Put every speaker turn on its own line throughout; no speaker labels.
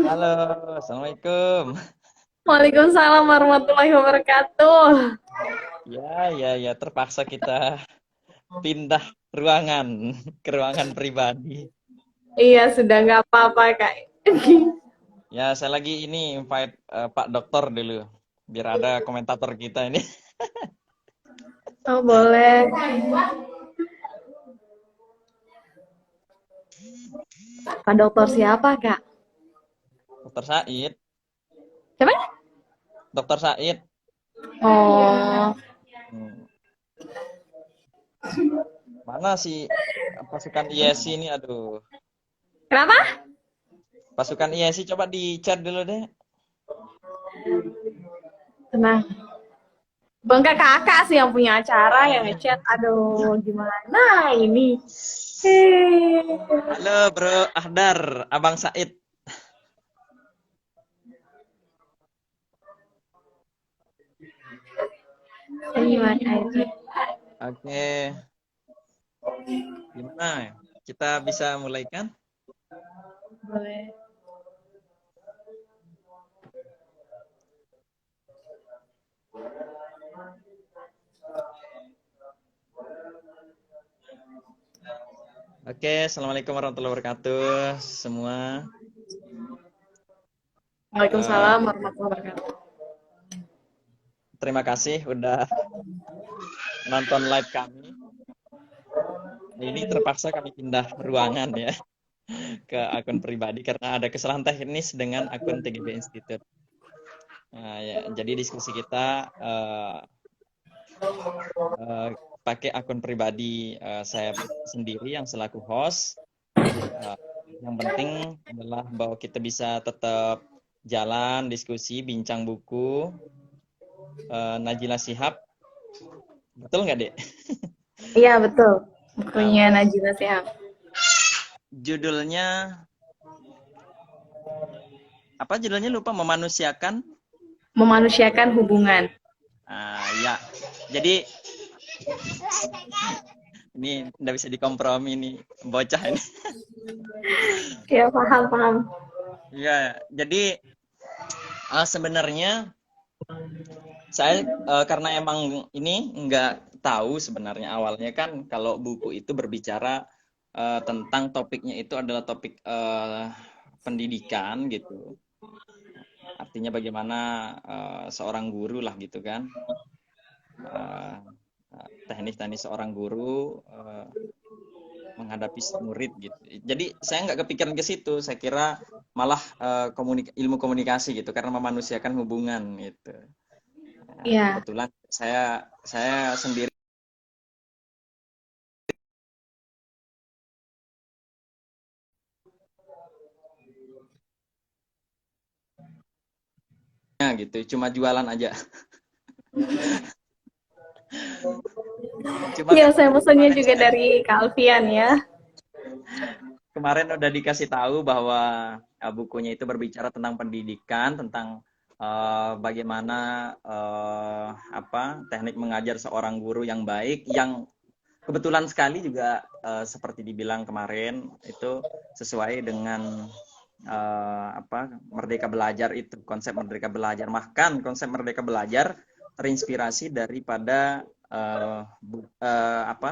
Halo, Assalamualaikum.
Waalaikumsalam warahmatullahi wabarakatuh.
Ya, terpaksa kita pindah ruangan ke ruangan pribadi.
Iya, sudah nggak apa-apa, Kak.
Ya, saya lagi ini invite Pak Dokter dulu, biar ada komentator kita ini.
Oh, boleh. Pak dokter siapa, Kak?
Dokter Said,
Siapa?
Dokter Said.
Oh,
Hmm, Mana sih pasukan ISI ini? Aduh,
kenapa?
pasukan ISI coba di chat dulu deh.
Tenang. Bangga kakak sih yang punya acara, yang ngechat. Aduh, gimana ini? Hei.
Halo, Bro Ahdar, Abang Said.
Gimana ini?
Oke, gimana? Kita bisa mulai kan?
Boleh.
Oke, Assalamualaikum warahmatullahi wabarakatuh semua. Eh,
Waalaikumsalam warahmatullahi wabarakatuh.
Terima kasih udah nonton live kami. Ini terpaksa kami pindah ruangan ya ke akun pribadi karena ada kesalahan teknis dengan akun TGB Institute. Nah, ya, jadi diskusi kita eh, pakai akun pribadi saya sendiri yang selaku host. Eh, yang penting adalah bahwa kita bisa tetap jalan diskusi, bincang buku. Najila Shihab, betul nggak, Dek?
Iya, betul.
Nah,
Bukunya Najila Shihab.
judulnya apa judulnya lupa, memanusiakan.
Memanusiakan hubungan.
Ya, jadi ini nggak bisa dikompromi nih bocah ini.
Ya, paham, paham.
Ya, jadi sebenarnya saya karena emang ini nggak tahu sebenarnya awalnya kan kalau buku itu berbicara tentang topiknya itu adalah topik pendidikan gitu. Artinya bagaimana seorang guru lah gitu kan. Eh, Teknis-teknis seorang guru menghadapi murid gitu. Jadi saya nggak kepikiran ke situ. Saya kira malah ilmu komunikasi gitu karena memanusiakan hubungan gitu. Nah,
Iya.
kebetulan saya sendiri gitu, cuma jualan aja. Cuma
Iya,
kan
saya pesennya
kemarin
juga dari Kak Alfian ya.
kemarin udah dikasih tahu bahwa bukunya itu berbicara tentang pendidikan, tentang bagaimana teknik mengajar seorang guru yang baik, yang kebetulan sekali juga seperti dibilang kemarin itu sesuai dengan merdeka belajar itu, konsep merdeka belajar. Bahkan konsep merdeka belajar terinspirasi daripada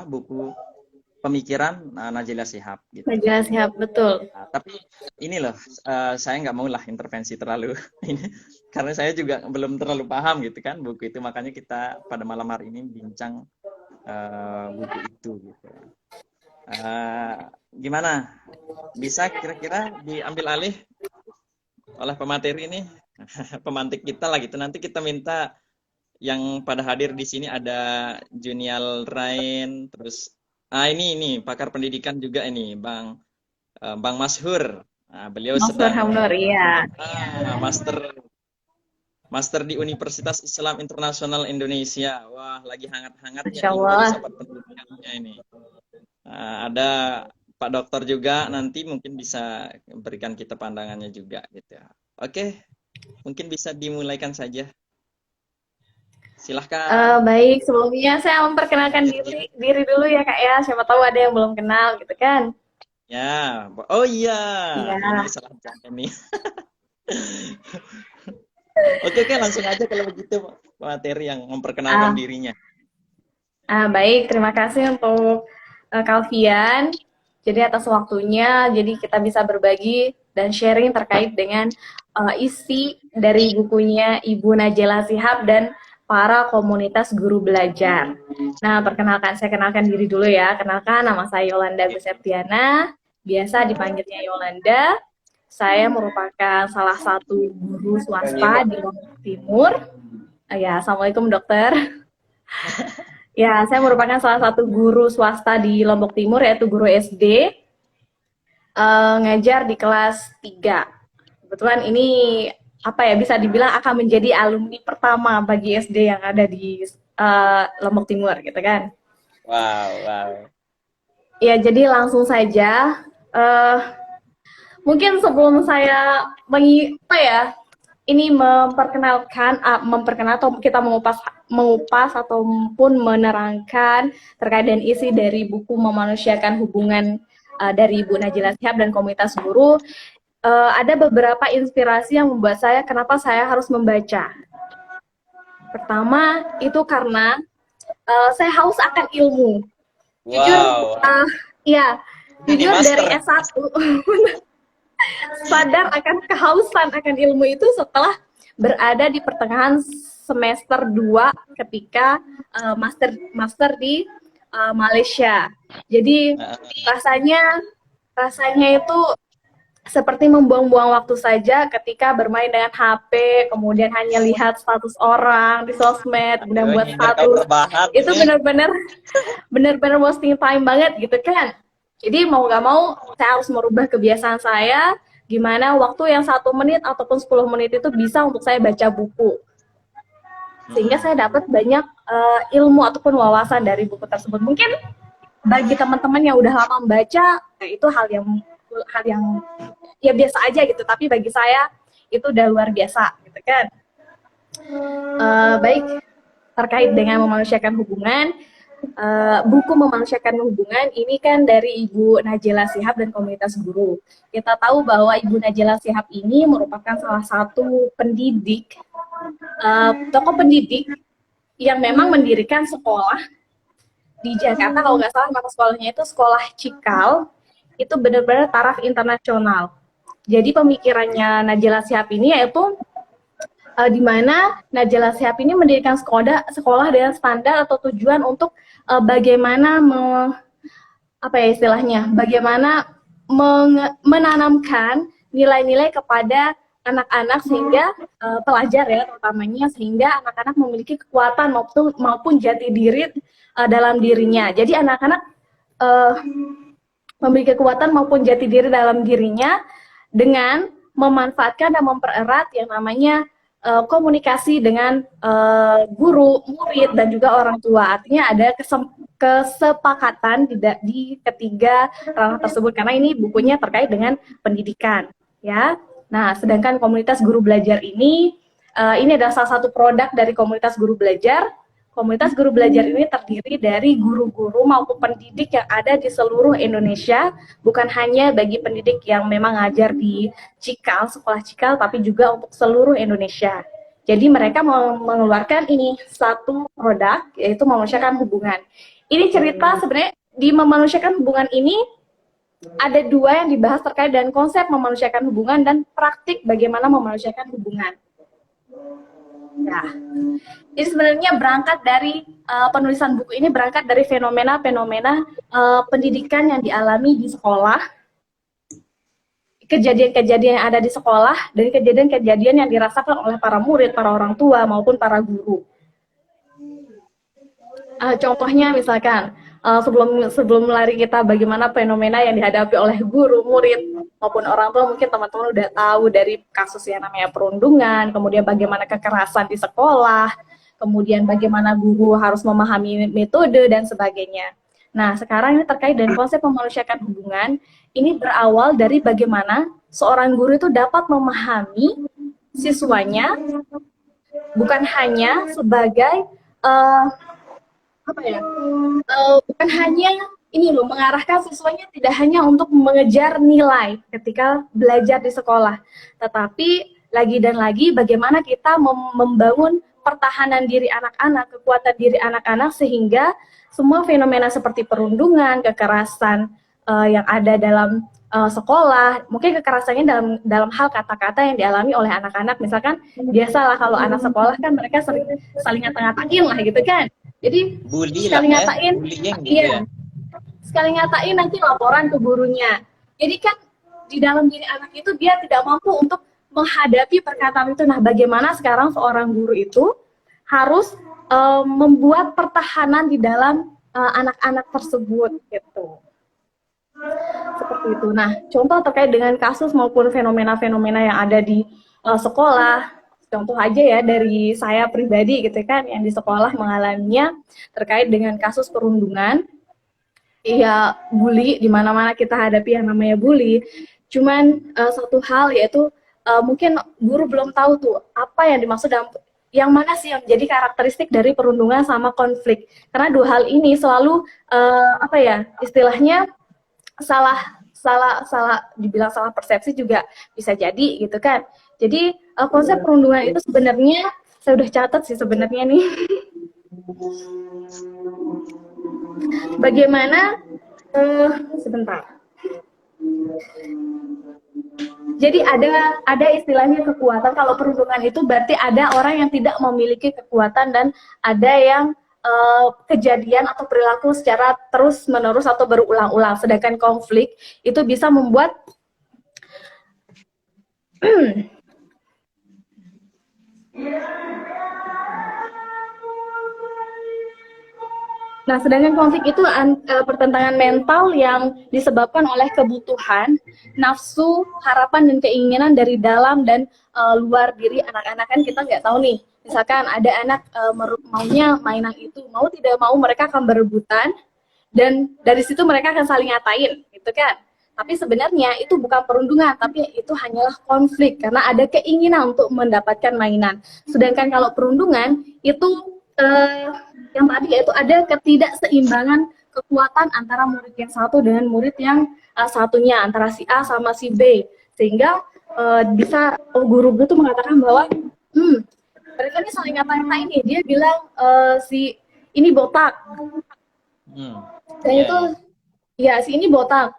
buku pemikiran Najila Shihab gitu.
Najila Shihab, betul.
Nah, tapi ini loh, saya nggak mau lah intervensi terlalu ini, karena saya juga belum terlalu paham gitu kan buku itu, makanya kita pada malam hari ini bincang buku itu gitu. Uh, Gimana? Bisa kira-kira diambil alih oleh pemateri ini, pemantik kita lah gitu. Nanti kita minta yang pada hadir di sini ada Junial Rain, terus ini pakar pendidikan juga ini, Bang Mashur. Nah, beliau
Mas
sedang
Hamnur, iya.
master master di Universitas Islam Internasional Indonesia. Wah, lagi hangat-hangatnya
Masya
nih
Allah.
filsafat pendidikannya ini. Ada Pak Dokter juga, nanti mungkin bisa berikan kita pandangannya juga gitu ya. Oke, mungkin bisa dimulaikan saja. Silahkan.
Baik, sebelumnya saya memperkenalkan
Hadir
diri,
diri.
diri dulu ya Kak ya. Siapa tahu ada yang belum kenal gitu kan.
Ya, oh iya,
Iya.
ini salah jam ini. Oke, oke, langsung aja kalau begitu materi yang memperkenalkan
Ah,
dirinya.
baik, terima kasih untuk Kalvian. Jadi atas waktunya, jadi kita bisa berbagi dan sharing terkait dengan isi dari bukunya Ibu Najela Shihab dan para komunitas guru belajar. Nah, saya kenalkan diri dulu ya. Kenalkan, nama saya Yolanda Guseptiana, biasa dipanggilnya Yolanda. Saya merupakan salah satu guru swasta di Lombok Timur. Ya, Assalamualaikum dokter. Ya, saya merupakan salah satu guru swasta di Lombok Timur, yaitu guru SD, ngajar di kelas 3. Kebetulan ini apa ya, bisa dibilang akan menjadi alumni pertama bagi SD yang ada di Lombok Timur gitu kan.
Wow, wow.
Ya, jadi langsung saja. Uh, Mungkin sebelum saya apa ya, ini memperkenalkan atau kita mengupas ataupun menerangkan terkait dengan isi dari buku Memanusiakan Hubungan dari Ibu Najela Shihab dan komunitas guru. Ada beberapa inspirasi yang membuat saya kenapa saya harus membaca. Pertama itu karena saya haus akan ilmu. Jujur,
Wow.
ya,
Ini
jujur dari
master.
S1 sadar akan kehausan akan ilmu itu setelah berada di pertengahan semester 2 ketika master di Malaysia. Jadi rasanya itu seperti membuang-buang waktu saja ketika bermain dengan HP, kemudian hanya lihat status orang di sosmed, kemudian
Aduh,
buat
nyindir kau
status.
terbahak
Itu
ini.
benar-benar wasting time banget gitu kan. Jadi mau gak mau saya harus merubah kebiasaan saya, gimana waktu yang 1 menit ataupun 10 menit itu bisa untuk saya baca buku. Sehingga saya dapat banyak ilmu ataupun wawasan dari buku tersebut. Mungkin bagi teman-teman yang udah lama membaca, itu hal yang ya biasa aja gitu. Tapi bagi saya itu udah luar biasa gitu kan. Baik, terkait dengan memanusiakan hubungan, buku Memanusiakan Hubungan ini kan dari Ibu Najela Shihab dan komunitas guru. Kita tahu bahwa Ibu Najela Shihab ini merupakan salah satu pendidik, tokoh pendidik yang memang mendirikan sekolah di Jakarta. Kalau nggak salah nama sekolahnya itu Sekolah Cikal, itu benar-benar taraf internasional. Jadi pemikirannya Najela Shihab ini yaitu di mana Najela Shihab ini mendirikan sekolah dengan standar atau tujuan untuk bagaimana apa ya istilahnya, bagaimana menanamkan nilai-nilai kepada anak-anak sehingga pelajar ya terutamanya, sehingga anak-anak memiliki kekuatan maupun jati diri dalam dirinya. Jadi anak-anak memiliki kekuatan maupun jati diri dalam dirinya dengan memanfaatkan dan mempererat yang namanya komunikasi dengan guru, murid, dan juga orang tua. Artinya ada kesepakatan di ketiga ranah tersebut, karena ini bukunya terkait dengan pendidikan, ya. Nah, sedangkan komunitas guru belajar ini adalah salah satu produk dari komunitas guru belajar. Komunitas guru belajar ini terdiri dari guru-guru maupun pendidik yang ada di seluruh Indonesia, bukan hanya bagi pendidik yang memang ngajar di Cikal, sekolah Cikal, tapi juga untuk seluruh Indonesia. Jadi mereka mengeluarkan ini satu produk, yaitu Memanusiakan Hubungan. Ini cerita sebenarnya di Memanusiakan Hubungan ini ada dua yang dibahas terkait dengan konsep memanusiakan hubungan dan praktik bagaimana memanusiakan hubungan. Nah, jadi sebenarnya berangkat dari penulisan buku ini berangkat dari fenomena-fenomena pendidikan yang dialami di sekolah, kejadian-kejadian yang ada di sekolah, dan kejadian-kejadian yang dirasakan oleh para murid, para orang tua, maupun para guru. Contohnya misalkan, sebelum lari kita bagaimana fenomena yang dihadapi oleh guru, murid, maupun orang tua, mungkin teman-teman udah tahu dari kasus yang namanya perundungan, kemudian bagaimana kekerasan di sekolah, kemudian bagaimana guru harus memahami metode, dan sebagainya. Nah, sekarang ini terkait dengan konsep memanusiakan hubungan, ini berawal dari bagaimana seorang guru itu dapat memahami siswanya, bukan hanya sebagai, bukan hanya ini loh, mengarahkan siswanya tidak hanya untuk mengejar nilai ketika belajar di sekolah, tetapi lagi dan lagi bagaimana kita membangun pertahanan diri anak-anak, kekuatan diri anak-anak sehingga semua fenomena seperti perundungan, kekerasan yang ada dalam sekolah, mungkin kekerasannya dalam hal kata-kata yang dialami oleh anak-anak, misalkan biasalah kalau anak sekolah kan mereka sering saling ngata-ngatain lah gitu kan, jadi
Bully lah
sekali
ya,
ngatain,
bullying gitu ya.
iya, sekali ngatain nanti laporan ke gurunya. Jadi kan di dalam diri anak itu dia tidak mampu untuk menghadapi perkataan itu. Nah, bagaimana sekarang seorang guru itu harus membuat pertahanan di dalam anak-anak tersebut gitu. Seperti itu. Nah, contoh terkait dengan kasus maupun fenomena-fenomena yang ada di sekolah. Contoh aja ya dari saya pribadi gitu kan, yang di sekolah mengalaminya terkait dengan kasus perundungan. Iya, bully di mana-mana kita hadapi yang namanya bully. Cuman satu hal yaitu mungkin guru belum tahu tuh apa yang dimaksud dalam yang mana sih yang jadi karakteristik dari perundungan sama konflik. Karena dua hal ini selalu apa ya istilahnya salah salah salah dibilang salah persepsi juga bisa jadi gitu kan. Jadi konsep perundungan itu sebenarnya saya udah catat sih sebenarnya nih. Bagaimana sebentar. Jadi ada istilahnya kekuatan. Kalau perundungan itu berarti ada orang yang tidak memiliki kekuatan dan ada yang kejadian atau perilaku secara terus menerus atau berulang-ulang. Sedangkan konflik itu bisa membuat Nah, sedangkan konflik itu pertentangan mental yang disebabkan oleh kebutuhan, nafsu, harapan, dan keinginan dari dalam dan luar diri anak-anak. Kan kita nggak tahu nih, misalkan ada anak maunya mainan itu, mau tidak mau mereka akan berebutan, dan dari situ mereka akan saling ngatain, gitu kan. Tapi sebenarnya itu bukan perundungan, tapi itu hanyalah konflik, karena ada keinginan untuk mendapatkan mainan. Sedangkan kalau perundungan, itu yang tadi yaitu ada ketidakseimbangan kekuatan antara murid yang satu dengan murid yang satunya, antara si A sama si B, sehingga bisa guru-guru tuh mengatakan bahwa mereka ini saling ngatain nih, dia bilang si ini botak, dan itu ya si ini botak,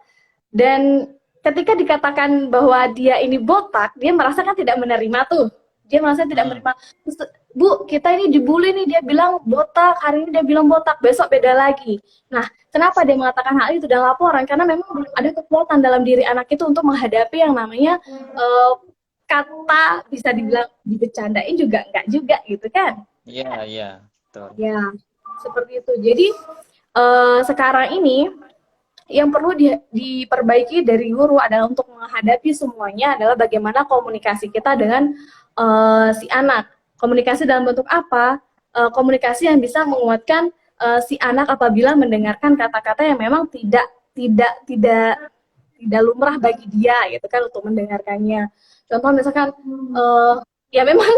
dan ketika dikatakan bahwa dia ini botak, dia merasa kan tidak menerima tuh, dia merasa tidak menerima. Bu, kita ini dibully nih, dia bilang botak, hari ini dia bilang botak, besok beda lagi. Nah, kenapa dia mengatakan hal itu dan laporan? Karena memang belum ada kekuatan dalam diri anak itu untuk menghadapi yang namanya kata bisa dibilang dibecandain juga enggak juga gitu kan?
Iya, iya, betul.
Ya, seperti itu. Jadi sekarang ini yang perlu diperbaiki dari guru adalah untuk menghadapi semuanya adalah bagaimana komunikasi kita dengan si anak. Komunikasi dalam bentuk apa? Komunikasi yang bisa menguatkan si anak apabila mendengarkan kata-kata yang memang tidak lumrah bagi dia gitu kan untuk mendengarkannya. Contoh misalkan ya memang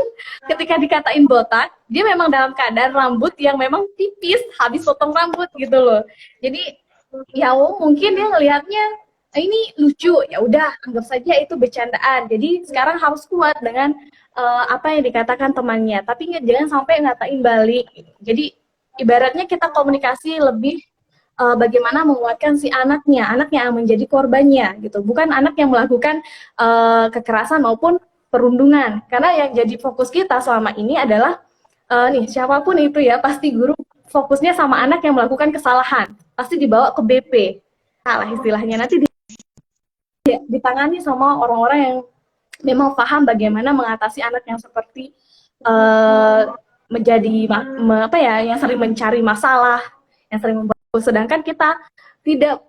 ketika dikatain botak, dia memang dalam keadaan rambut yang memang tipis, habis potong rambut gitu loh. Jadi ya mungkin dia ngelihatnya ini lucu, ya udah anggap saja itu bercandaan. Jadi sekarang harus kuat dengan apa yang dikatakan temannya, tapi jangan sampai ngatain balik. Jadi ibaratnya kita komunikasi lebih bagaimana menguatkan si anaknya, anak yang menjadi korbannya gitu, bukan anak yang melakukan kekerasan maupun perundungan. Karena yang jadi fokus kita selama ini adalah nih siapapun itu ya pasti guru fokusnya sama anak yang melakukan kesalahan, pasti dibawa ke BP, salah istilahnya nanti ditangani sama orang-orang yang memang paham bagaimana mengatasi anak yang seperti menjadi apa ya, yang sering mencari masalah, yang sering membuat. Sedangkan kita tidak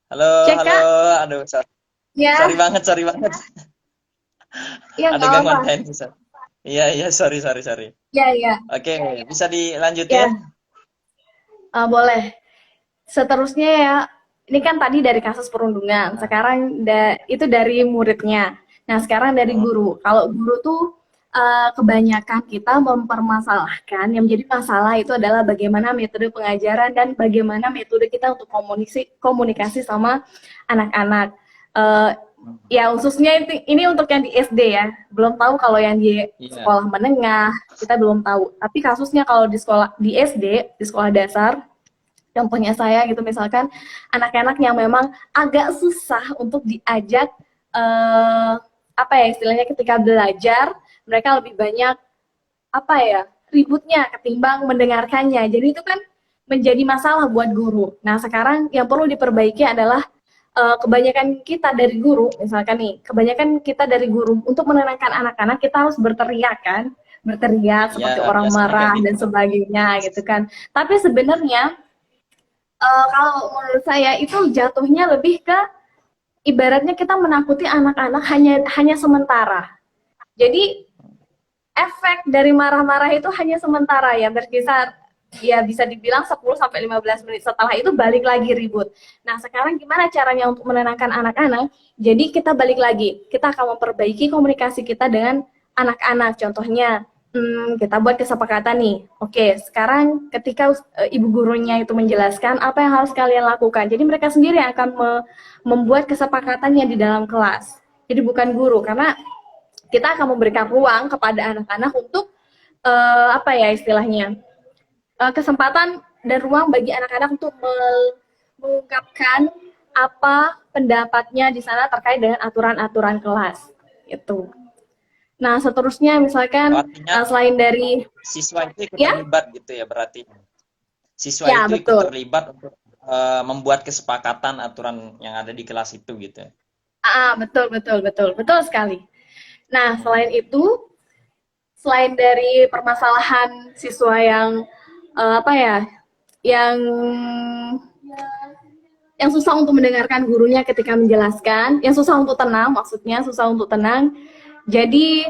Halo,
Cek
halo.
Kak,
Aduh,
ya,
sorry banget, sorry banget.
ya
Ada
nggak apa-apa.
gangguan teknis. Iya, iya, sorry, sorry, sorry.
Ya, ya,
Oke, bisa dilanjutin?
ya, boleh. Seterusnya ya, ini kan tadi dari kasus perundungan,
Nah,
sekarang itu dari muridnya. Nah, sekarang dari
hmm,
guru. Kalau guru tuh kebanyakan kita mempermasalahkan, yang menjadi masalah itu adalah bagaimana metode pengajaran dan bagaimana metode kita untuk komunikasi sama anak-anak. Eh, Ya, khususnya ini untuk yang di SD ya. Belum tahu kalau yang di
iya,
sekolah menengah, kita belum tahu. Tapi kasusnya kalau di sekolah di SD, di sekolah dasar, contohnya saya gitu misalkan anak-anak yang memang agak susah untuk diajak apa ya istilahnya ketika belajar, mereka lebih banyak apa ya ributnya ketimbang mendengarkannya. Jadi itu kan menjadi masalah buat guru. Nah, sekarang yang perlu diperbaiki adalah kebanyakan kita dari guru, misalkan nih, kebanyakan kita dari guru untuk menenangkan anak-anak kita harus berteriak kan, berteriak
iya,
seperti orang
biasanya kayak
marah dan
gitu.
sebagainya gitu kan. Tapi sebenarnya kalau menurut saya itu jatuhnya lebih ke ibaratnya kita menakuti anak-anak hanya hanya sementara. Jadi efek dari marah-marah itu hanya sementara ya, berkisar ya bisa dibilang 10 sampai 15 menit, setelah itu balik lagi ribut. Nah, sekarang gimana caranya untuk menenangkan anak-anak? Jadi kita balik lagi, kita akan memperbaiki komunikasi kita dengan anak-anak. Contohnya, kita buat kesepakatan nih. Oke, sekarang ketika ibu gurunya itu menjelaskan apa yang harus kalian lakukan. Jadi mereka sendiri akan membuat kesepakatannya di dalam kelas. Jadi bukan guru, karena kita akan memberikan ruang kepada anak-anak untuk apa ya istilahnya kesempatan dan ruang bagi anak-anak untuk mengungkapkan apa pendapatnya di sana terkait dengan aturan-aturan kelas itu. Nah, seterusnya misalkan
Artinya
selain dari
siswa itu ikut
ya,
terlibat gitu ya berarti. Siswa
ya
itu ikut
betul.
terlibat untuk membuat kesepakatan aturan yang ada di kelas itu gitu ya.
Betul betul betul betul sekali. Nah,
Hmm.
selain itu, selain dari permasalahan siswa yang apa ya, yang susah untuk mendengarkan gurunya ketika menjelaskan, yang susah untuk tenang, maksudnya susah untuk tenang. Jadi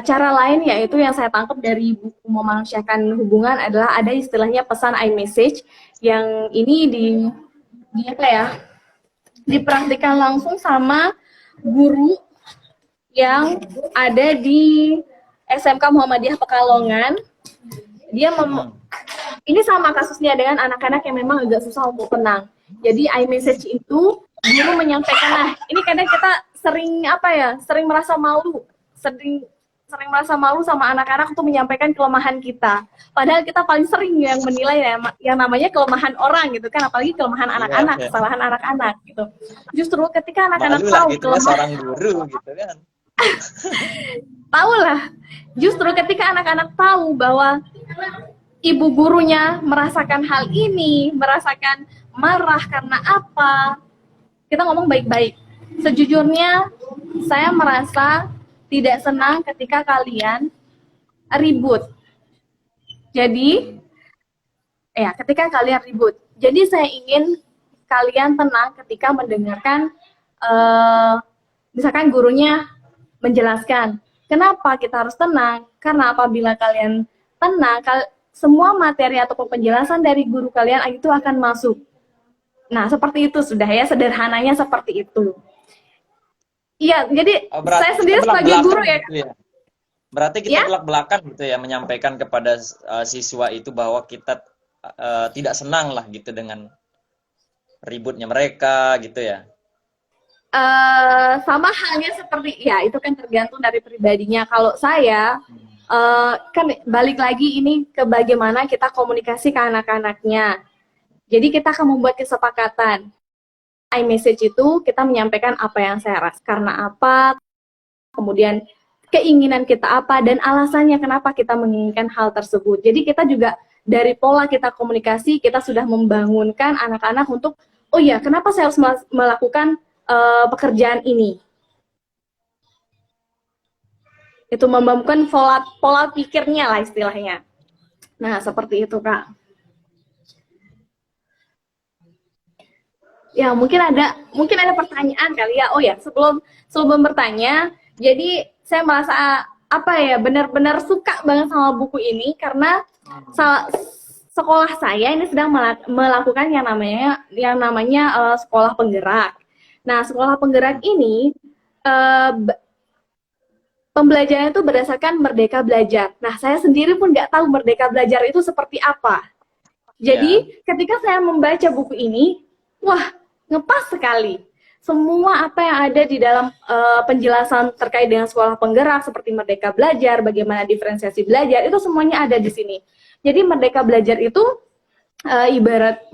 cara lain yaitu yang saya tangkap dari buku Memanusiakan Hubungan adalah ada istilahnya pesan iMessage yang ini di apa ya, dipraktikkan langsung sama guru yang ada di SMK Muhammadiyah Pekalongan. Dia
Hmm.
ini sama kasusnya dengan anak-anak yang memang agak susah untuk tenang. Jadi iMessage itu guru menyampaikan, nah ini kadang kita sering apa ya, sering merasa malu, sering sering merasa malu sama anak-anak untuk menyampaikan kelemahan kita. Padahal kita paling sering yang menilai ya, yang namanya kelemahan orang gitu kan, apalagi kelemahan
Iya,
anak-anak,
iya.
kesalahan anak-anak gitu. Justru ketika anak-anak
Malu lah
tahu
gitu ya
kelemahan,
seorang guru gitu kan.
tahu lah, justru ketika anak-anak tahu bahwa ibu gurunya merasakan hal ini, merasakan marah karena apa, kita ngomong baik-baik. Sejujurnya, saya merasa tidak senang ketika kalian ribut. Jadi, ya, ketika kalian ribut. Jadi, saya ingin kalian tenang ketika mendengarkan, misalkan gurunya menjelaskan. Kenapa kita harus tenang? Karena apabila kalian tenang, semua materi atau penjelasan dari guru kalian itu akan masuk. Nah, seperti itu sudah ya, sederhananya seperti itu. Iya, jadi
Oh,
saya
berarti kita
sendiri sebagai
belak-belakan
guru ya,
gitu ya. Berarti kita
ya,
belak-belakan gitu ya menyampaikan kepada siswa itu bahwa kita tidak senang lah gitu dengan ributnya mereka gitu ya.
sama halnya seperti ya itu kan tergantung dari pribadinya. Kalau saya kan balik lagi ini ke bagaimana kita komunikasi ke anak-anaknya. Jadi kita akan membuat kesepakatan. iMessage itu kita menyampaikan apa yang saya rasa karena apa, kemudian keinginan kita apa dan alasannya kenapa kita menginginkan hal tersebut. Jadi kita juga dari pola kita komunikasi kita sudah membangunkan anak-anak untuk oh ya kenapa saya harus melakukan pekerjaan ini. Itu membangunkan pola pola pikirnya lah istilahnya. Nah seperti itu Kak. Ya, mungkin ada pertanyaan kali ya. Oh ya, sebelum bertanya, jadi saya merasa apa ya, benar-benar suka banget sama buku ini karena sekolah saya ini sedang melakukan yang namanya sekolah penggerak. Nah, sekolah penggerak ini eh, pembelajaran itu berdasarkan Merdeka Belajar. Nah, saya sendiri pun nggak tahu Merdeka Belajar itu seperti apa. Jadi, ketika saya membaca buku ini, wah, ngepas sekali. Semua apa yang ada di dalam penjelasan terkait dengan sekolah penggerak seperti Merdeka Belajar, bagaimana diferensiasi belajar, itu semuanya ada di sini. Jadi Merdeka Belajar itu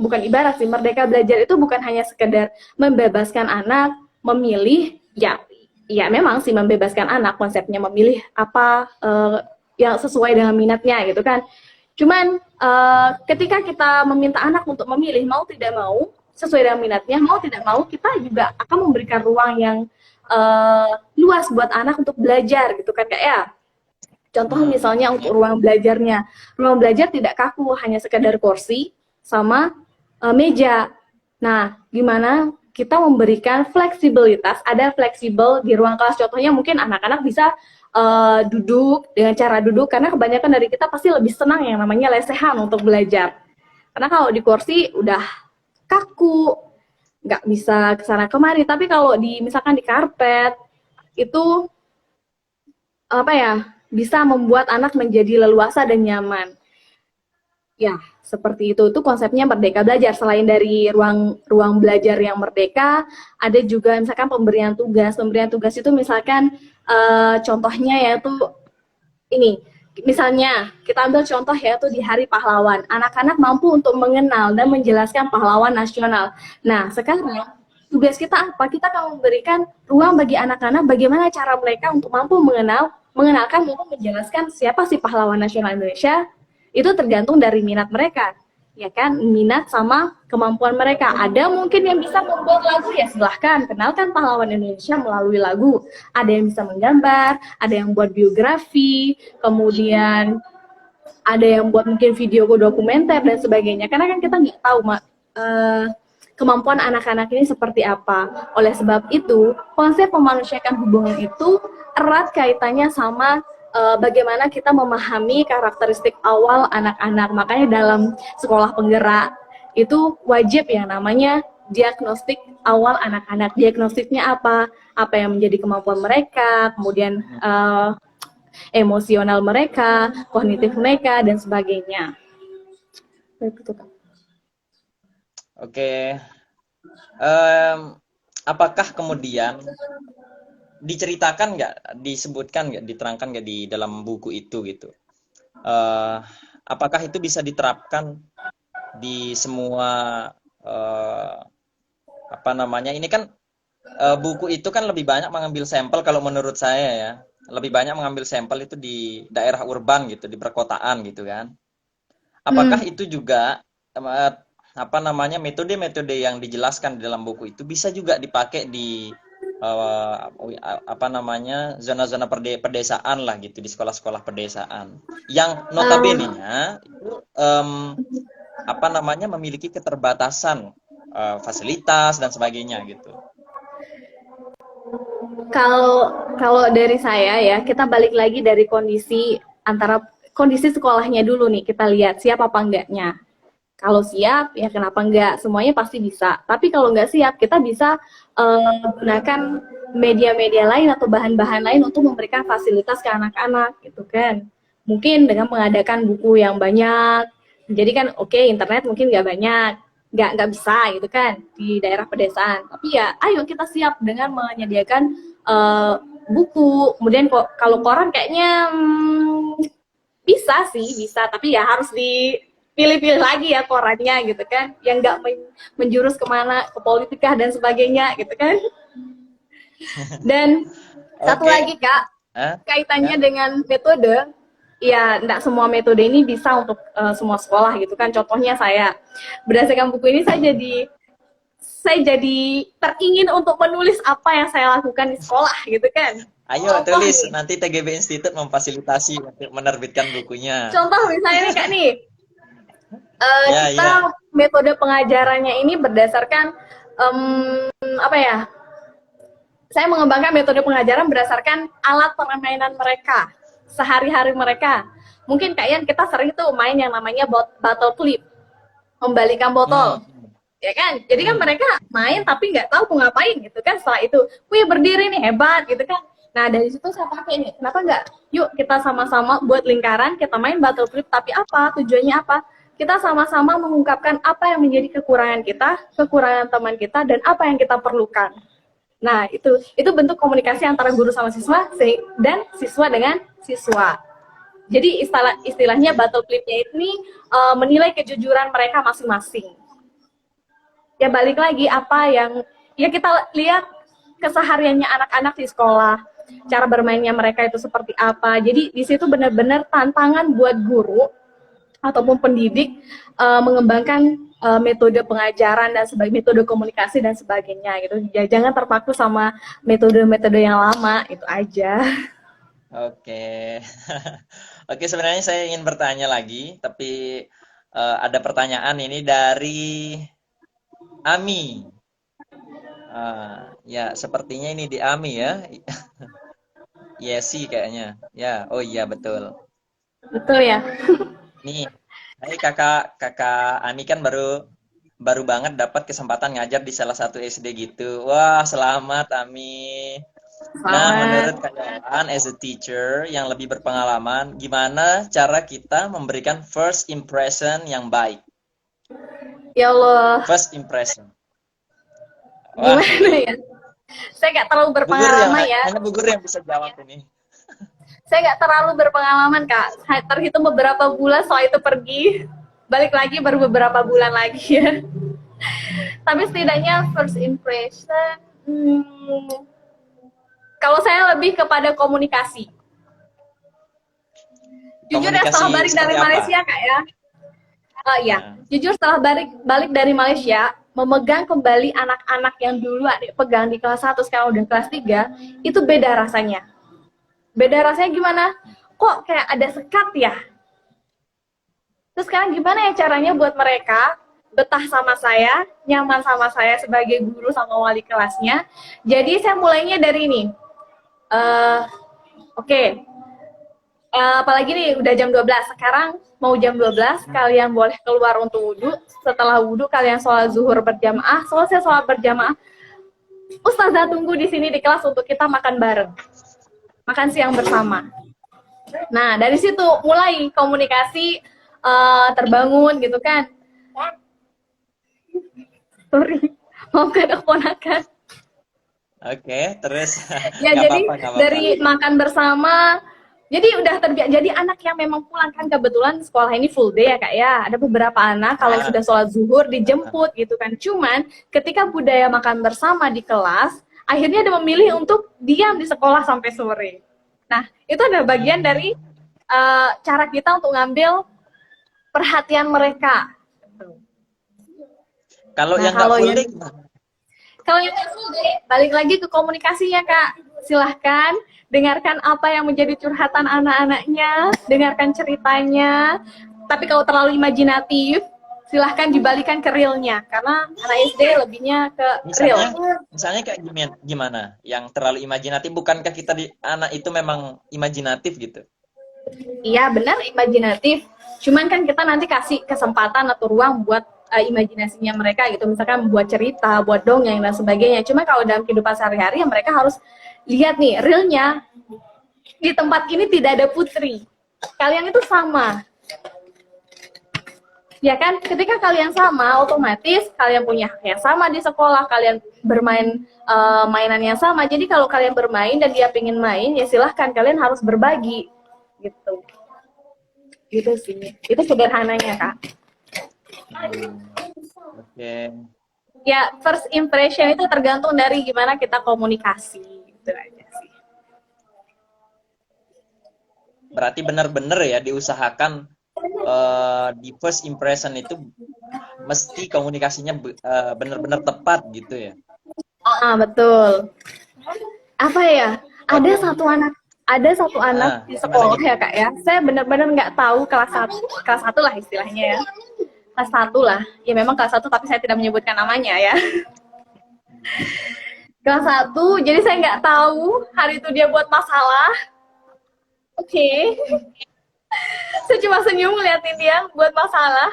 bukan ibarat sih, Merdeka Belajar itu bukan hanya sekedar membebaskan anak memilih, ya memang sih membebaskan anak, konsepnya memilih apa yang sesuai dengan minatnya gitu kan. Cuman ketika kita meminta anak untuk memilih, mau tidak mau, sesuai dengan minatnya, mau tidak mau, kita juga akan memberikan ruang yang luas buat anak untuk belajar gitu kan Kak ya. Contoh misalnya untuk ruang belajarnya. Ruang belajar tidak kaku, hanya sekedar kursi sama meja. Nah, gimana kita memberikan fleksibilitas, ada fleksibel di ruang kelas. Contohnya mungkin anak-anak bisa duduk dengan cara duduk, karena kebanyakan dari kita pasti lebih senang yang namanya lesehan untuk belajar. Karena kalau di kursi udah kaku, nggak bisa kesana kemari. Tapi kalau misalkan di karpet, itu apa ya, bisa membuat anak menjadi leluasa dan nyaman. Ya, seperti itu. Itu konsepnya Merdeka Belajar. Selain dari ruang belajar yang merdeka, ada juga misalkan pemberian tugas. Pemberian tugas itu misalkan contohnya yaitu ini. Misalnya, kita ambil contoh yaitu di Hari Pahlawan. Anak-anak mampu untuk mengenal dan menjelaskan pahlawan nasional. Nah, sekarang tugas kita apa? Kita akan memberikan ruang bagi anak-anak bagaimana cara mereka untuk mampu mengenalkan maupun menjelaskan siapa sih pahlawan nasional Indonesia. Itu tergantung dari minat mereka, ya kan? Minat sama kemampuan mereka. Ada mungkin yang bisa membuat lagu, ya silahkan kenalkan pahlawan Indonesia melalui lagu. Ada yang bisa menggambar, ada yang buat biografi, kemudian ada yang buat mungkin video dokumenter dan sebagainya. Karena kan kita nggak tahu kemampuan anak-anak ini seperti apa. Oleh sebab itu, konsep memanusiakan hubungan itu erat kaitannya sama bagaimana kita memahami karakteristik awal anak-anak. Makanya dalam sekolah penggerak itu wajib yang namanya diagnostik awal anak-anak. Diagnostiknya apa? Apa yang menjadi kemampuan mereka, kemudian emosional mereka, kognitif mereka, dan sebagainya.
Oke. Apakah kemudian diceritakan nggak, disebutkan nggak, diterangkan nggak di dalam buku itu gitu? Apakah itu bisa diterapkan di semua apa namanya? Ini kan buku itu kan lebih banyak mengambil sampel, kalau menurut saya ya, lebih banyak mengambil sampel itu di daerah urban gitu, di perkotaan gitu kan. Apakah itu juga apa namanya, metode-metode yang dijelaskan di dalam buku itu bisa juga dipakai di apa namanya, zona-zona pedesaan lah gitu, di sekolah-sekolah pedesaan yang notabene-nya itu apa namanya, memiliki keterbatasan fasilitas dan sebagainya gitu.
Kalau dari saya ya, kita balik lagi dari kondisi sekolahnya dulu nih, kita lihat siap apa enggaknya. Kalau siap, ya kenapa enggak? Semuanya pasti bisa. Tapi kalau enggak siap, kita bisa gunakan media-media lain atau bahan-bahan lain untuk memberikan fasilitas ke anak-anak, gitu kan. Mungkin dengan mengadakan buku yang banyak. Jadi kan, oke, internet mungkin nggak banyak, nggak bisa, gitu kan, di daerah pedesaan. Tapi ya, ayo kita siap dengan menyediakan buku. Kemudian kalau koran kayaknya bisa sih, bisa. Tapi ya harus pilih-pilih lagi ya korannya gitu kan, yang nggak menjurus kemana, ke politika dan sebagainya gitu kan. Dan satu lagi Kak, kaitannya dengan metode, ya enggak semua metode ini bisa untuk semua sekolah gitu kan. Contohnya saya, berdasarkan buku ini saya jadi teringin untuk menulis apa yang saya lakukan di sekolah gitu kan.
Ayo tulis, nanti TGB Institute memfasilitasi untuk menerbitkan bukunya.
Contoh misalnya nih Kak nih, kita metode pengajarannya ini berdasarkan apa ya? Saya mengembangkan metode pengajaran berdasarkan alat permainan mereka, sehari-hari mereka. Mungkin kalian kita sering tuh main yang namanya bottle flip, membalikan botol, ya kan? Jadi kan mereka main tapi nggak tahu mau ngapain gitu kan. Setelah itu, wih berdiri nih hebat gitu kan. Nah dari situ saya pakai nih, kenapa nggak? Yuk kita sama-sama buat lingkaran, kita main bottle flip. Tapi apa? Tujuannya apa? Kita sama-sama mengungkapkan apa yang menjadi kekurangan kita, kekurangan teman kita, dan apa yang kita perlukan. Nah, itu bentuk komunikasi antara guru sama siswa dan siswa dengan siswa. Jadi istilahnya battle flip-nya ini menilai kejujuran mereka masing-masing. Ya balik lagi apa yang ya kita lihat kesehariannya anak-anak di sekolah, cara bermainnya mereka itu seperti apa. Jadi di situ benar-benar tantangan buat guru ataupun pendidik mengembangkan metode pengajaran dan metode komunikasi dan sebagainya gitu. Ya, jangan terpaku sama metode-metode yang lama, itu aja.
Oke. Oke, sebenarnya saya ingin bertanya lagi, tapi ada pertanyaan ini dari Ami. Ya, sepertinya ini di Ami ya. Yesi kayaknya. Ya, oh iya betul.
Betul ya.
Nih, hai kakak Ami kan baru banget dapat kesempatan ngajar di salah satu SD gitu. Wah, selamat Ami. Nah, menurut kalian as a teacher yang lebih berpengalaman, gimana cara kita memberikan first impression yang baik?
Ya Allah.
First impression.
Wah. Gimana ya? Saya nggak terlalu berpengalaman ya.
Hanya Bu Guru yang bisa jawab ini.
Saya nggak terlalu berpengalaman, Kak. Terhitung beberapa bulan setelah itu pergi. Balik lagi baru beberapa bulan lagi ya. Tapi setidaknya first impression, kalau saya lebih kepada komunikasi. Jujur ya setelah balik dari Malaysia, Kak ya. Iya, jujur setelah balik dari Malaysia, memegang kembali anak-anak yang dulu adik pegang di kelas 1, sekarang udah kelas 3, itu beda rasanya. Beda rasanya gimana? Kok kayak ada sekat ya? Terus sekarang gimana ya caranya buat mereka betah sama saya, nyaman sama saya sebagai guru sama wali kelasnya? Jadi saya mulainya dari ini. Oke. Apalagi nih udah jam 12. Sekarang mau jam 12, kalian boleh keluar untuk wudhu. Setelah wudhu kalian sholat zuhur berjamaah. Selesai sholat berjamaah, Ustazah tunggu di sini di kelas untuk kita makan bareng. Makan siang bersama. Nah, dari situ mulai komunikasi terbangun gitu kan. Sorry, mau ke keponakan.
Oke, terus.
Ya, jadi dari makan bersama, jadi udah terbiasa. Jadi anak yang memang pulang kan kebetulan sekolah ini full day ya Kak ya. Ada beberapa anak kalau sudah sholat zuhur dijemput gitu kan. Cuman ketika budaya makan bersama di kelas, akhirnya dia memilih untuk diam di sekolah sampai sore. Nah, itu adalah bagian dari cara kita untuk ngambil perhatian mereka.
Kalau yang nggak full day gimana?
Kalau yang nggak full day, balik lagi ke komunikasinya Kak. Silahkan dengarkan apa yang menjadi curhatan anak-anaknya, dengarkan ceritanya. Tapi kalau terlalu imajinatif, silahkan dibalikan ke realnya, karena anak SD lebihnya ke real.
Misalnya kayak gimana? Yang terlalu imajinatif, bukankah kita anak itu memang imajinatif gitu?
Iya benar, imajinatif. Cuman kan kita nanti kasih kesempatan atau ruang buat imajinasinya mereka gitu. Misalkan buat cerita, buat dongeng dan sebagainya. Cuma kalau dalam kehidupan sehari-hari ya mereka harus lihat nih, realnya di tempat ini tidak ada putri. Kalian itu sama. Ya kan, ketika kalian sama, otomatis kalian punya hak yang sama di sekolah, kalian bermain mainan yang sama. Jadi kalau kalian bermain dan dia pengen main, ya silahkan, kalian harus berbagi. Gitu. Gitu sih. Itu sederhananya, Kak.
Oke.
Ya, first impression itu tergantung dari gimana kita komunikasi. Gitu aja sih.
Berarti benar-benar ya diusahakan di first impression itu mesti komunikasinya benar-benar tepat gitu ya.
Betul. Apa ya? Ada satu anak di sekolah ya Kak ya. Saya benar-benar nggak tahu kelas 1 lah istilahnya ya. Kelas 1 lah. Ya memang kelas 1 tapi saya tidak menyebutkan namanya ya. Kelas 1, jadi saya nggak tahu hari itu dia buat masalah. Oke. Saya cuma senyum ngeliatin dia buat masalah.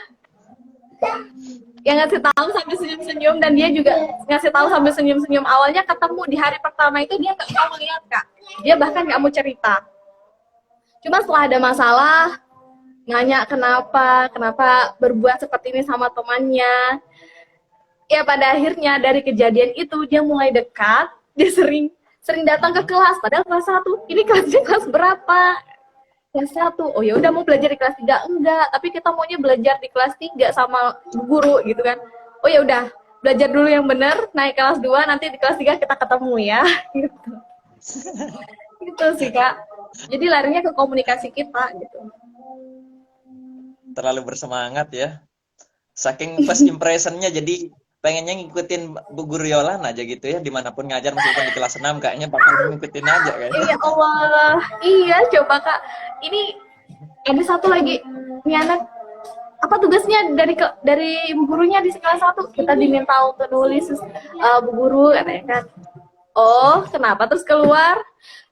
Yang ngasih tahu sambil senyum-senyum, dan dia juga ngasih tahu sambil senyum-senyum. Awalnya ketemu di hari pertama itu dia nggak mau lihat, Kak. Dia bahkan nggak mau cerita. Cuma setelah ada masalah, nanya kenapa berbuat seperti ini sama temannya. Ya pada akhirnya dari kejadian itu dia mulai dekat, dia sering sering datang ke kelas, padahal kelas 1. Ini kelasnya kelas berapa? Kelas 1. Oh ya udah, mau belajar di kelas 3 enggak, tapi kita maunya belajar di kelas 3 sama guru gitu kan. Oh ya udah, belajar dulu yang benar, naik kelas 2, nanti di kelas 3 kita ketemu ya. Gitu. Gitu sih, Kak. Jadi larinya ke komunikasi kita gitu.
Terlalu bersemangat ya. Saking first impressionnya jadi pengennya ngikutin Bu Guru Yolan aja gitu ya, dimanapun ngajar meskipun di kelas 6 kayaknya bakal ngikutin aja kayaknya.
Ya Allah, iya coba Kak. Ini ada satu lagi, ini anak apa tugasnya dari ibu gurunya di kelas 1, kita diminta untuk nulis Bu Guru katanya kan. Oh, kenapa terus keluar?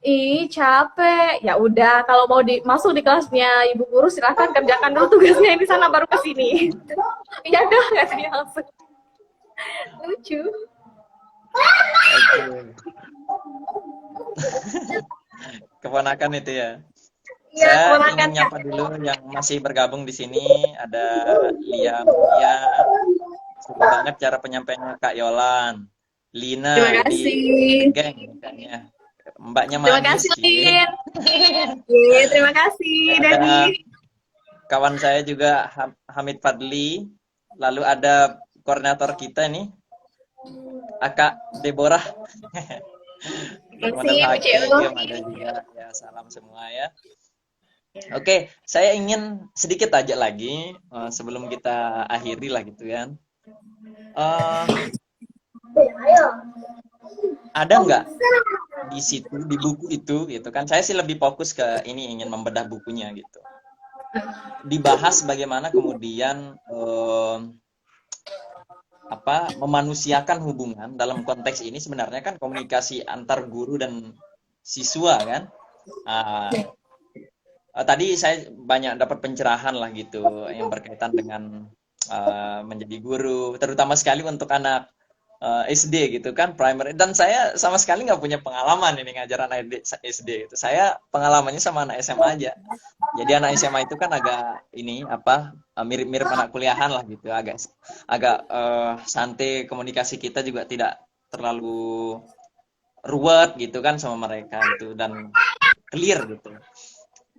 Ih, capek. Ya udah, kalau mau masuk di kelasnya Ibu Guru silahkan kerjakan dulu tugasnya di sana baru ke sini. Ya udah, nggak sih langsung. Lucu.
Keponakan itu ya.
Iya,
Saya
keponakan,
ingin nyapa dulu yang masih bergabung di sini. Ada Lia Mulia. Suka banget cara penyampaiannya Kak Yolan.
Terima
Lina di
kasih.
geng kayaknya. Mbaknya
Terima
manis
kasih,
sih.
Lin. Iya, terima kasih, Dani.
Ada kawan saya juga Hamid Fadli. Lalu ada koordinator kita nih, Akak Deborah.
Terima
Model
kasih, Bu
Hakim
CEO.
ada juga. Ya, salam semua ya. Oke, saya ingin sedikit aja lagi sebelum kita akhiri lah gitu kan. Eh, ada nggak di situ di buku itu gitu kan? Saya sih lebih fokus ke ini, ingin membedah bukunya gitu. Dibahas bagaimana kemudian memanusiakan hubungan dalam konteks ini sebenarnya kan komunikasi antar guru dan siswa kan. Tadi saya banyak dapat pencerahan lah gitu yang berkaitan dengan menjadi guru, terutama sekali untuk anak SD gitu kan, primary. Dan saya sama sekali nggak punya pengalaman ini ngajar anak SD gitu. Saya pengalamannya sama anak SMA aja. Jadi anak SMA itu kan agak ini mirip-mirip anak kuliahan lah gitu, agak santai, komunikasi kita juga tidak terlalu ruwet gitu kan sama mereka itu, dan clear gitu.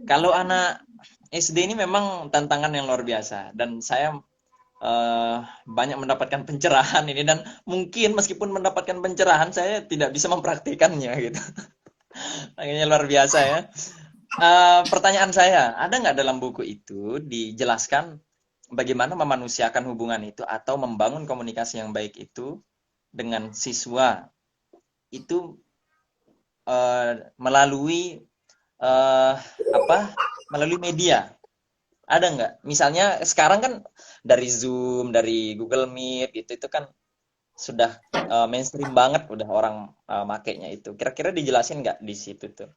Kalau anak SD ini memang tantangan yang luar biasa, dan saya banyak mendapatkan pencerahan ini, dan mungkin meskipun mendapatkan pencerahan saya tidak bisa mempraktikannya gitu. Makanya luar biasa ya. Pertanyaan saya, ada nggak dalam buku itu dijelaskan bagaimana memanusiakan hubungan itu atau membangun komunikasi yang baik itu dengan siswa itu melalui melalui media? Ada nggak? Misalnya sekarang kan dari Zoom, dari Google Meet gitu, itu kan sudah mainstream banget, udah orang makainya itu. Kira-kira dijelasin nggak di situ tuh?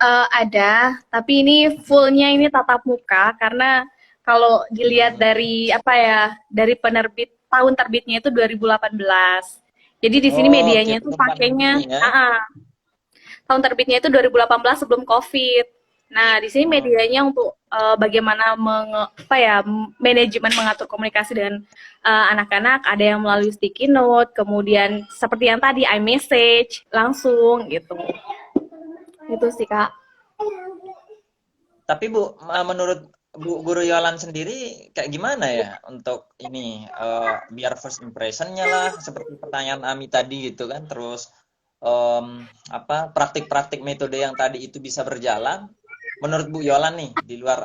Ada, tapi ini fullnya ini tatap muka, karena kalau dilihat dari dari penerbit, tahun terbitnya itu 2018. Jadi di sini
Oh, oke,
medianya itu
belum
pakainya
pandemi ya.
tahun terbitnya itu 2018 sebelum COVID. Nah, di sini
Hmm.
medianya untuk bagaimana manajemen mengatur komunikasi dengan anak-anak, ada yang melalui sticky note, kemudian seperti yang tadi iMessage langsung gitu. Itu sih, Kak.
Tapi Bu, menurut Bu Guru Yolan sendiri kayak gimana ya untuk ini biar first impression-nya lah, seperti pertanyaan Ami tadi gitu kan, terus praktik-praktik metode yang tadi itu bisa berjalan. Menurut Bu Yolan nih, di luar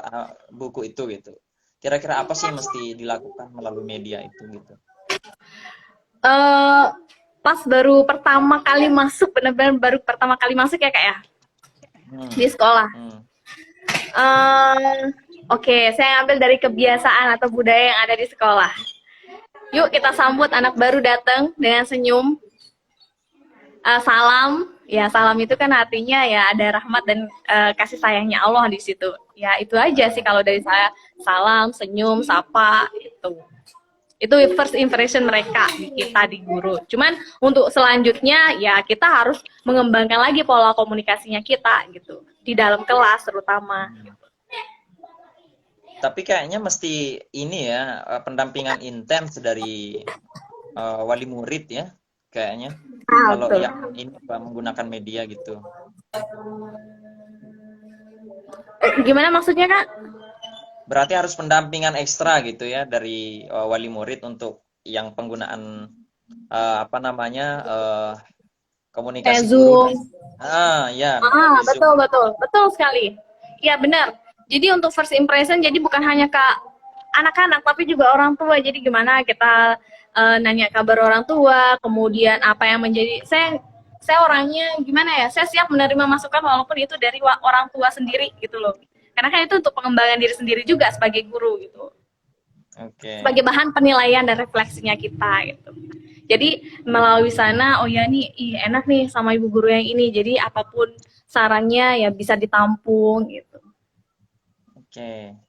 buku itu gitu, kira-kira apa sih yang mesti dilakukan melalui media itu gitu?
eh Pas baru pertama kali masuk, benar-benar baru pertama kali masuk ya, Kak ya,
Hmm.
di sekolah.
Hmm.
Oke, saya ambil dari kebiasaan atau budaya yang ada di sekolah. Yuk kita sambut anak baru datang dengan senyum. Salam, ya salam itu kan artinya ya ada rahmat dan kasih sayangnya Allah di situ. Ya itu aja sih kalau dari saya, salam, senyum, sapa itu first impression mereka di kita di guru. Cuman untuk selanjutnya ya kita harus mengembangkan lagi pola komunikasinya kita gitu di dalam kelas terutama.
Tapi kayaknya mesti ini ya, pendampingan intens dari wali murid ya, kayaknya. Kalau
Betul.
yang ini menggunakan media gitu.
Gimana maksudnya Kak?
Berarti harus pendampingan ekstra gitu ya dari wali murid untuk yang penggunaan apa namanya komunikasi guru dan
Zoom.
ya melalui Zoom.
Betul, betul. Betul sekali. Iya, benar. Jadi untuk first impression, jadi bukan hanya ke anak-anak, tapi juga orang tua. Jadi gimana kita nanya kabar orang tua, kemudian apa yang menjadi... Saya orangnya gimana ya, saya siap menerima masukan walaupun itu dari orang tua sendiri gitu loh. Karena kan itu untuk pengembangan diri sendiri juga sebagai guru gitu. Sebagai bahan penilaian dan refleksinya kita gitu. Jadi melalui sana, oh ya nih, enak nih sama ibu guru yang ini. Jadi apapun sarannya ya bisa ditampung gitu.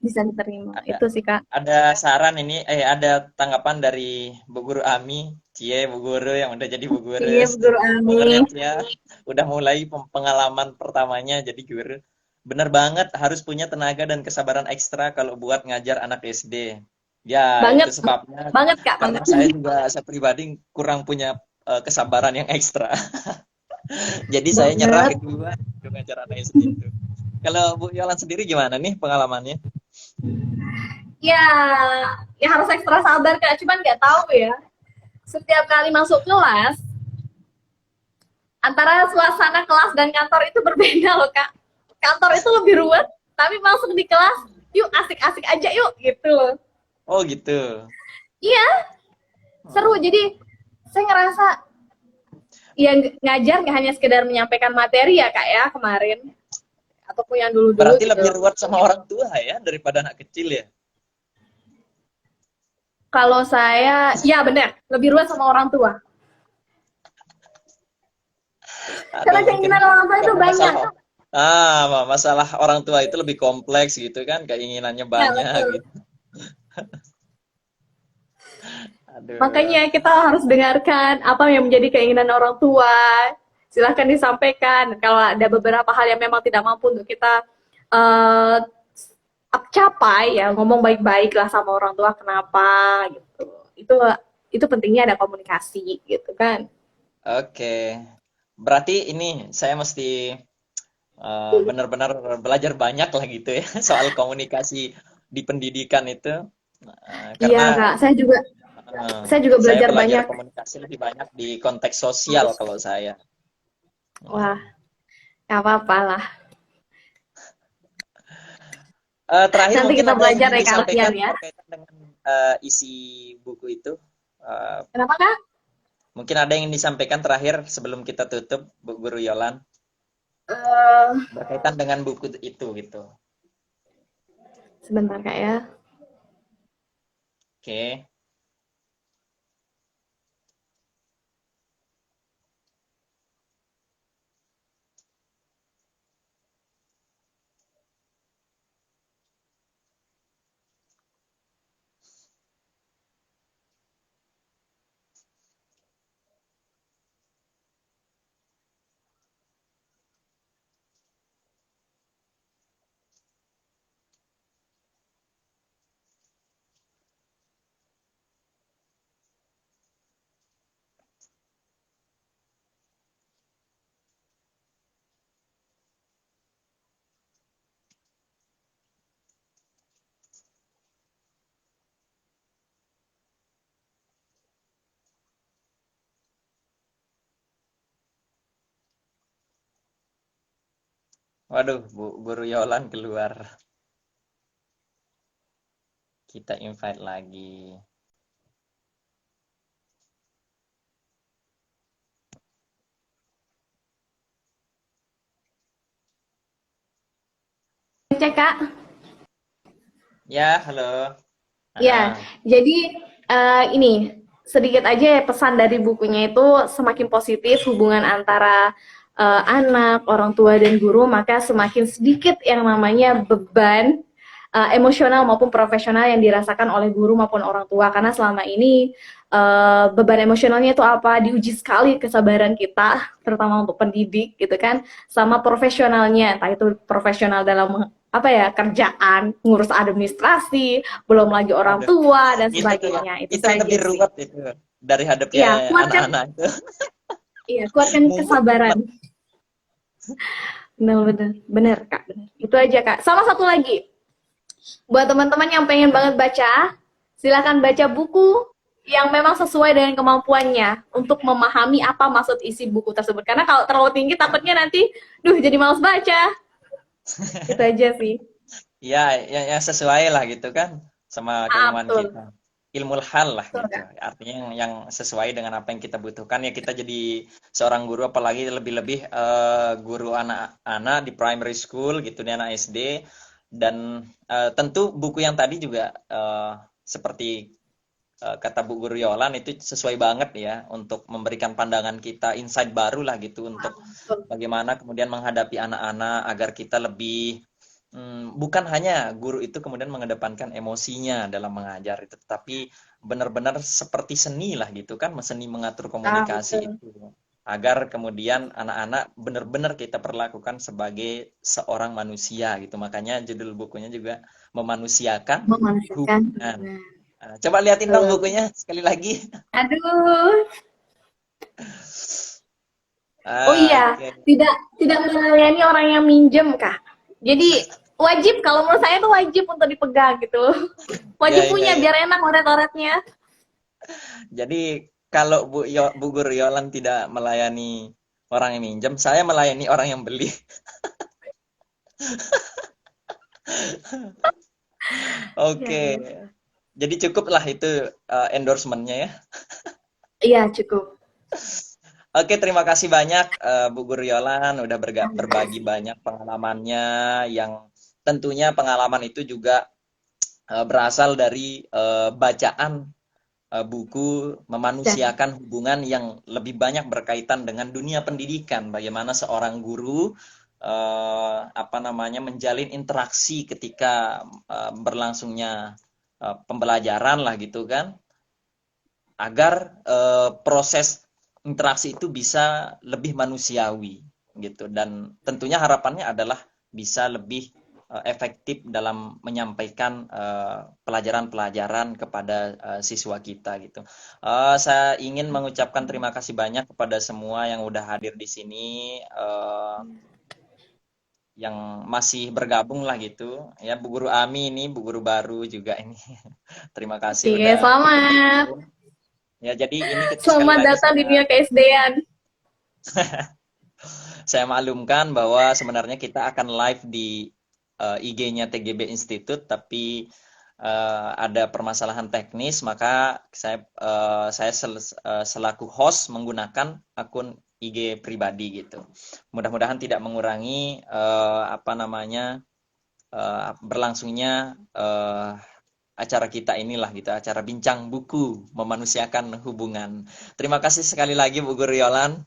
Bisa diterima. Itu sih Kak.
Ada saran ini, ada tanggapan dari Bu Guru Ami, Bu Guru yang udah jadi Bu Guru.
Iya, Bu Guru Ami.
Ya, udah mulai pengalaman pertamanya jadi guru. Bener banget, harus punya tenaga dan kesabaran ekstra kalau buat ngajar anak SD. Ya,
banget,
itu sebabnya.
Banget Kak,
karena
banget.
saya pribadi kurang punya kesabaran yang ekstra. Jadi saya nyerah duluan untuk ngajar anak SD itu. Kalau Bu Yolan sendiri gimana nih pengalamannya?
Ya, ya harus ekstra sabar Kak, cuman nggak tahu ya. Setiap kali masuk kelas, antara suasana kelas dan kantor itu berbeda loh Kak. Kantor itu lebih ruwet, tapi masuk di kelas, yuk asik-asik aja yuk, gitu loh.
Oh gitu.
Iya, seru. Jadi saya ngerasa ya ngajar nggak hanya sekedar menyampaikan materi ya Kak ya kemarin. Ataupun yang dulu-dulu.
Berarti gitu. Lebih ruwet sama orang tua ya daripada anak kecil ya?
Kalau saya, ya benar, lebih ruwet sama orang tua. Karena keinginan orang tua itu banyak.
Masalah orang tua itu lebih kompleks gitu kan, keinginannya banyak ya, gitu.
Aduh. Makanya kita harus dengarkan apa yang menjadi keinginan orang tua. Silahkan disampaikan. Kalau ada beberapa hal yang memang tidak mampu untuk kita capai, ya ngomong baik-baik lah sama orang tua kenapa gitu. Itu pentingnya ada komunikasi gitu kan.
Oke. Berarti ini saya mesti benar-benar belajar banyak lah gitu ya soal komunikasi di pendidikan itu.
Iya Kak, saya juga belajar banyak.
Komunikasi lebih banyak di konteks sosial kalau saya.
Wah, nggak apa-apa lah.
Terakhir
nanti
mungkin
kita belajar
yang disampaikan
ya.
berkaitan dengan isi buku itu.
Kenapa Kak?
Mungkin ada yang disampaikan terakhir sebelum kita tutup, Bu Guru Yolan. Berkaitan dengan buku itu gitu.
Sebentar Kak ya.
Oke. Waduh, Bu Guru Yolan keluar. Kita invite lagi.
Cek Kak.
Ya, halo.
Ya, jadi Ini sedikit aja ya pesan dari bukunya itu semakin positif hubungan antara anak, orang tua dan guru, maka semakin sedikit yang namanya beban emosional maupun profesional yang dirasakan oleh guru maupun orang tua karena selama ini beban emosionalnya itu apa diuji sekali kesabaran kita terutama untuk pendidik gitu kan sama profesionalnya entah itu profesional dalam apa ya kerjaan ngurus administrasi belum lagi orang
Waduh,
tua dan
itu tuh
sebagainya itu
itu yang
saja
lebih
sih
ruwet itu dari
iya
hadapnya
kuatkan
anak-anak itu.
iya kuatkan
Mumet
kesabaran
banget.
benar benar benar kak benar itu aja kak sama satu lagi buat teman-teman yang pengen banget baca, silakan baca buku yang memang sesuai dengan kemampuannya untuk memahami apa maksud isi buku tersebut. Karena kalau terlalu tinggi takutnya nanti, duh jadi malas baca. Itu aja sih.
Ya, yang sesuai lah gitu kan sama
Ah,
keilmuan
betul.
kita. Ilmu hal lah
Betul,
gitu.
Kak.
Artinya yang sesuai dengan apa yang kita butuhkan ya kita jadi seorang guru apalagi lebih-lebih guru anak-anak di primary school gitu di anak SD dan tentu buku yang tadi juga seperti kata Bu Guru Yolan itu sesuai banget ya untuk memberikan pandangan kita insight baru lah gitu untuk
Betul.
bagaimana kemudian menghadapi anak-anak agar kita lebih bukan hanya guru itu kemudian mengedepankan emosinya dalam mengajar itu, tapi benar-benar seperti seni lah gitu kan, seni mengatur
Ah,
komunikasi
betul.
itu agar kemudian anak-anak benar-benar kita perlakukan sebagai seorang manusia gitu. Makanya judul bukunya juga memanusiakan
Memanusiakan.
hubungan. Coba liatin dong
Betul.
bukunya sekali lagi.
Aduh. Oh iya,
Oke.
tidak tidak melayani orang yang minjem, Kak. Jadi wajib kalau menurut saya itu wajib untuk dipegang gitu.
Ya,
Wajib
ya,
punya
ya.
biar enak oret-oretnya.
Jadi kalau Bu Guru Yolan tidak melayani orang yang minjem, saya melayani orang yang beli.
Ya,
Oke.
ya.
Jadi cukuplah itu endorsement-nya ya.
Iya, cukup.
Oke, terima kasih banyak Bu Guru Yolan udah
Terima
berbagi
kasih.
banyak pengalamannya yang tentunya pengalaman itu juga berasal dari bacaan buku
Dan
memanusiakan hubungan yang lebih banyak berkaitan dengan dunia pendidikan. Bagaimana seorang guru apa namanya menjalin interaksi ketika berlangsungnya pembelajaran lah gitu kan, agar proses interaksi itu bisa lebih manusiawi gitu. Dan tentunya harapannya adalah bisa lebih efektif dalam menyampaikan pelajaran-pelajaran kepada siswa kita gitu. Saya ingin mengucapkan terima kasih banyak kepada semua yang udah hadir di sini, yang masih bergabung lah gitu. Ya, Bu Guru Ami ini, Bu Guru baru juga ini. Terima kasih
oke,
udah ikut
selamat.
gabung. Ya, jadi ini sekali
Selamat
lagi
datang di dunia KSD-an.
saya maklumkan bahwa sebenarnya kita akan live di IG-nya TGB Institute, tapi ada permasalahan teknis, maka saya selaku host menggunakan akun IG pribadi gitu. Mudah-mudahan tidak mengurangi apa namanya berlangsungnya acara kita inilah gitu, acara bincang buku memanusiakan hubungan. Terima kasih sekali lagi Bu Guru Yolan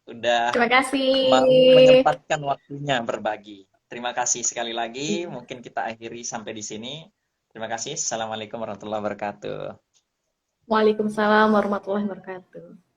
udah
Terima
mau
kasih.
menyempatkan waktunya berbagi. Terima kasih sekali lagi. Mungkin kita akhiri sampai di sini. Terima kasih. Assalamualaikum warahmatullahi wabarakatuh.
Waalaikumsalam warahmatullahi wabarakatuh.